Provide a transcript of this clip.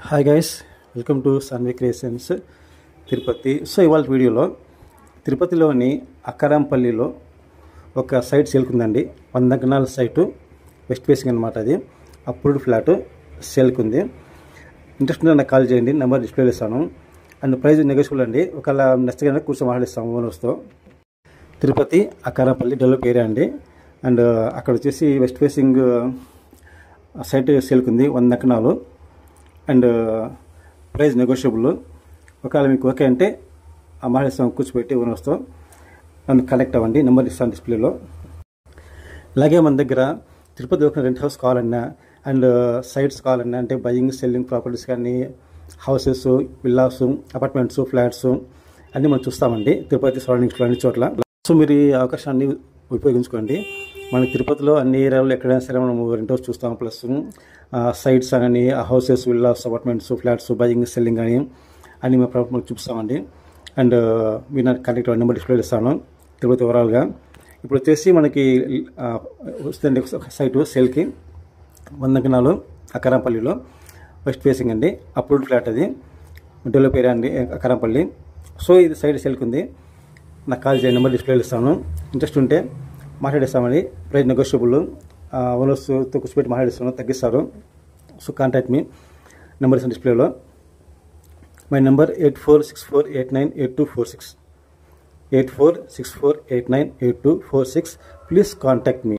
Hi guys, welcome to Sanvi creations Tirupati. So ఇవాళ వీడియోలో తిరుపతిలోని అక్కరాంపల్లిలో ఒక సైట్ సేల్కుందండి. 100 గణాల సైటు, వెస్ట్ ఫేసింగ్ అనమాట. అది అప్రూవ్డ్ ఫ్లాట్ సేల్కుంది. ఇంట్రెస్ట్ ఉంటే నాకు కాల్ చేయండి, నెంబర్ డిస్ప్లేలో ఇస్తాను. అండ్ ప్రైస్ నెగోషియబుల్ అండి. ఒకవేళ నచ్చగానే కూర్చొని మాట్లాడిస్తాము ఓనర్స్తో. తిరుపతి అక్కరాంపల్లి డెవలప్ ఏరియా అండి. అండ్ అక్కడ వచ్చేసి వెస్ట్ ఫేసింగ్ సైట్ సేల్కుంది 100 గణాలు. And price negotiable. ఒకవేళ మీకు ఓకే అంటే ఆ మాట్లాడిస్తాం, కూర్చోబెట్టి ఓనర్స్తో. నన్ను కనెక్ట్ అవ్వండి, నెంబర్ ఇస్తాను డిస్ప్లేలో. అలాగే మన దగ్గర తిరుపతి ఒక రెంట్ హౌస్ కావాలన్నా అండ్ సైట్స్ కావాలన్నా, అంటే బయింగ్ సెల్లింగ్ ప్రాపర్టీస్ కానీ, హౌసెస్, విల్లాస్, అపార్ట్మెంట్స్, ఫ్లాట్స్ అన్నీ మనం చూస్తామండి తిరుపతి సరౌండింగ్స్లో అన్ని చోట్ల. సో మీరు ఈ అవకాశాన్ని ఉపయోగించుకోండి. మనకి తిరుపతిలో అన్ని ఏరియాలో ఎక్కడైనా సరే మనం రెంట్ హౌస్ చూస్తాం. ప్లస్ సైట్స్ కానీ, houses, villas, apartments, flats, buying selling కానీ అన్ని మేము ప్రాపర్టీ చూపిస్తామండి. అండ్ మీరు నాకు కాంటాక్ట్ నెంబర్ డిస్ప్లే ఇస్తాను తిరుపతి ఓవరాల్గా. ఇప్పుడు వచ్చేసి మనకి వస్తుంది ఒక సైటు సేల్కి 100 గణాలు అక్కరాంపల్లిలో, వెస్ట్ ఫేసింగ్ అండి. అప్రూవ్డ్ ఫ్లాట్, అది డెవలప్ ఏరియా అండి అక్కరాంపల్లి. సో ఇది సైట్ సేల్కి ఉంది. నాకు కాల్ చేయండి, నెంబర్ డిస్ప్లేలో ఇస్తాను. ఇంట్రెస్ట్ ఉంటే మాట్లాడేస్తామండి. Price negotiable. ఓనర్స్తో కూర్చోబెట్టి మాట్లాడిస్తాను, తగ్గిస్తారు. సో కాంటాక్ట్ మీ, నెంబర్ ఇస్తాను డిస్ప్లేలో. My number 8464898246 8464898246. Please contact me.